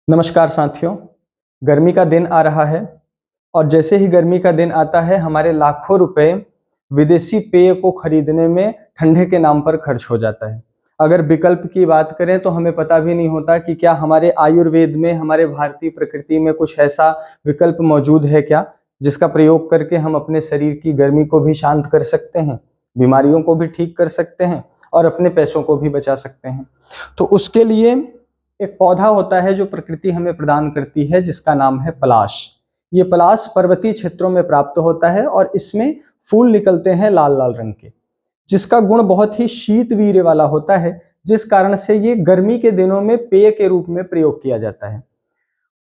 नमस्कार साथियों। गर्मी का दिन आ रहा है और जैसे ही गर्मी का दिन आता है हमारे लाखों रुपए विदेशी पेय को खरीदने में ठंडे के नाम पर खर्च हो जाता है। अगर विकल्प की बात करें तो हमें पता भी नहीं होता कि क्या हमारे आयुर्वेद में, हमारे भारतीय प्रकृति में कुछ ऐसा विकल्प मौजूद है क्या, जिसका प्रयोग करके हम अपने शरीर की गर्मी को भी शांत कर सकते हैं, बीमारियों को भी ठीक कर सकते हैं और अपने पैसों को भी बचा सकते हैं। तो उसके लिए एक पौधा होता है जो प्रकृति हमें प्रदान करती है, जिसका नाम है पलाश। ये पलाश पर्वतीय क्षेत्रों में प्राप्त होता है और इसमें फूल निकलते हैं लाल लाल रंग के, जिसका गुण बहुत ही शीत वीर्य वाला होता है, जिस कारण से ये गर्मी के दिनों में पेय के रूप में प्रयोग किया जाता है।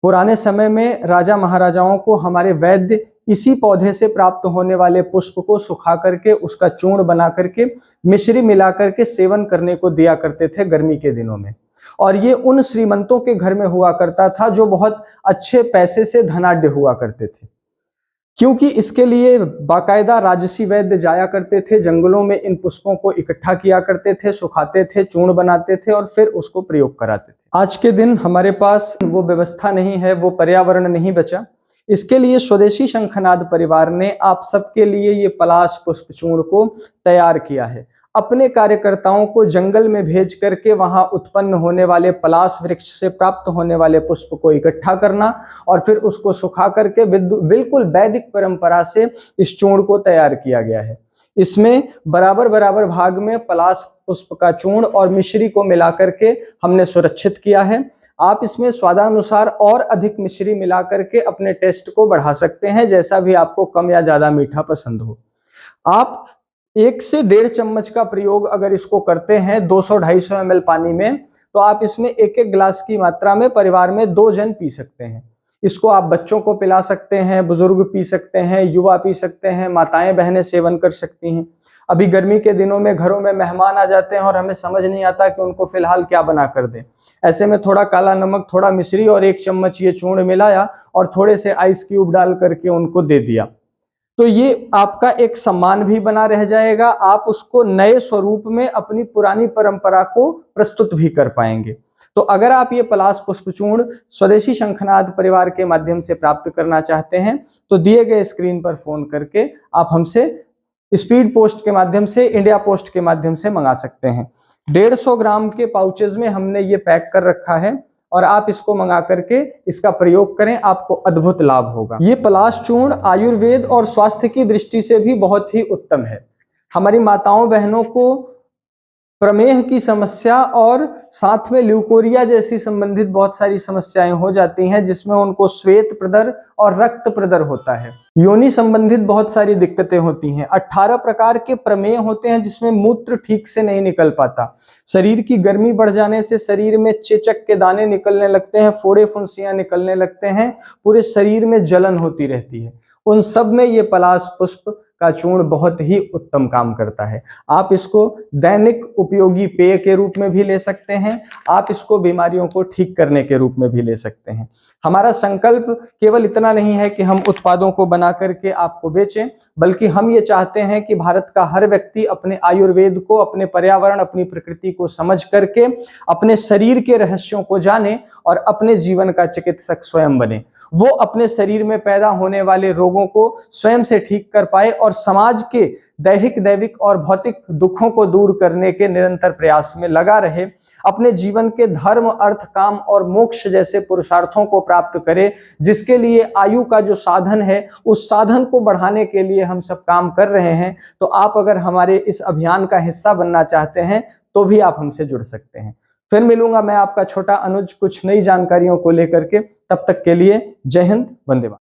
पुराने समय में राजा महाराजाओं को हमारे वैद्य इसी पौधे से प्राप्त होने वाले पुष्प को सुखा करके उसका चूर्ण बना करके मिश्री मिला करके सेवन करने को दिया करते थे गर्मी के दिनों में। और ये उन श्रीमंतों के घर में हुआ करता था जो बहुत अच्छे पैसे से धनाढ्य हुआ करते थे, क्योंकि इसके लिए बाकायदा राजसी वैद्य जाया करते थे, जंगलों में इन पुष्पों को इकट्ठा किया करते थे, सुखाते थे, चूर्ण बनाते थे और फिर उसको प्रयोग कराते थे। आज के दिन हमारे पास वो व्यवस्था नहीं है, वो पर्यावरण नहीं बचा। इसके लिए स्वदेशी शंखनाद परिवार ने आप सबके लिए ये पलाश पुष्प चूर्ण को तैयार किया है। अपने कार्यकर्ताओं को जंगल में भेज करके वहां उत्पन्न होने वाले पलाश वृक्ष से प्राप्त होने वाले पुष्प को इकट्ठा करना और फिर उसको सुखा करके बिल्कुल वैदिक परंपरा से इस चूर्ण को तैयार किया गया है। इसमें बराबर बराबर भाग में पलाश पुष्प का चूर्ण और मिश्री को मिला करके हमने सुरक्षित किया है। आप इसमें स्वादानुसार और अधिक मिश्री मिला करके अपने टेस्ट को बढ़ा सकते हैं, जैसा भी आपको कम या ज्यादा मीठा पसंद हो। आप 1 से 1.5 चम्मच का प्रयोग अगर इसको करते हैं 200-250 ml पानी में, तो आप इसमें 1-1 गिलास की मात्रा में परिवार में 2 जन पी सकते हैं। इसको आप बच्चों को पिला सकते हैं, बुजुर्ग पी सकते हैं, युवा पी सकते हैं, माताएं बहनें सेवन कर सकती हैं। अभी गर्मी के दिनों में घरों में मेहमान आ जाते हैं और हमें समझ नहीं आता कि उनको फिलहाल क्या बना कर दें। ऐसे में थोड़ा काला नमक, थोड़ा मिश्री और 1 चम्मच ये चूर्ण मिलाया और थोड़े से आइस क्यूब डाल करके उनको दे दिया, तो ये आपका एक सम्मान भी बना रह जाएगा। आप उसको नए स्वरूप में अपनी पुरानी परंपरा को प्रस्तुत भी कर पाएंगे। तो अगर आप ये पलाश पुष्प चूर्ण स्वदेशी शंखनाद परिवार के माध्यम से प्राप्त करना चाहते हैं तो दिए गए स्क्रीन पर फोन करके आप हमसे स्पीड पोस्ट के माध्यम से, इंडिया पोस्ट के माध्यम से मंगा सकते हैं। 150 ग्राम के पाउचेज में हमने ये पैक कर रखा है और आप इसको मंगा करके इसका प्रयोग करें, आपको अद्भुत लाभ होगा। ये पलाश चूर्ण आयुर्वेद और स्वास्थ्य की दृष्टि से भी बहुत ही उत्तम है। हमारी माताओं बहनों को प्रमेह की समस्या और साथ में ल्यूकोरिया जैसी संबंधित बहुत सारी समस्याएं हो जाती हैं, जिसमें उनको श्वेत प्रदर और रक्त प्रदर होता है। योनि संबंधित बहुत सारी दिक्कतें होती हैं। 18 प्रकार के प्रमेह होते हैं, जिसमें मूत्र ठीक से नहीं निकल पाता। शरीर की गर्मी बढ़ जाने से शरीर में चेचक के दाने निकलने लगते हैं, फोड़े फुंसियां निकलने लगते हैं, पूरे शरीर में जलन होती रहती है। उन सब में ये पलाश पुष्प का चूर्ण बहुत ही उत्तम काम करता है। आप इसको दैनिक उपयोगी पेय के रूप में भी ले सकते हैं, आप इसको बीमारियों को ठीक करने के रूप में भी ले सकते हैं। हमारा संकल्प केवल इतना नहीं है कि हम उत्पादों को बना करके आपको बेचें, बल्कि हम ये चाहते हैं कि भारत का हर व्यक्ति अपने आयुर्वेद को, अपने पर्यावरण, अपनी प्रकृति को समझ करके अपने शरीर के रहस्यों को जाने और अपने जीवन का चिकित्सक स्वयं बने। वो अपने शरीर में पैदा होने वाले रोगों को स्वयं से ठीक कर पाए और समाज के दैहिक और भौतिक दुखों को दूर करने के निरंतर प्रयास में लगा रहे। अपने जीवन के धर्म, अर्थ, काम और मोक्ष जैसे पुरुषार्थों को प्राप्त करे, जिसके लिए आयु का जो साधन है उस साधन को बढ़ाने के लिए हम सब काम कर रहे हैं। तो आप अगर हमारे इस अभियान का हिस्सा बनना चाहते हैं तो भी आप हमसे जुड़ सकते हैं। फिर मिलूंगा मैं आपका छोटा अनुज कुछ नई जानकारियों को लेकर के। तब तक के लिए जय हिंद, वंदे मातरम।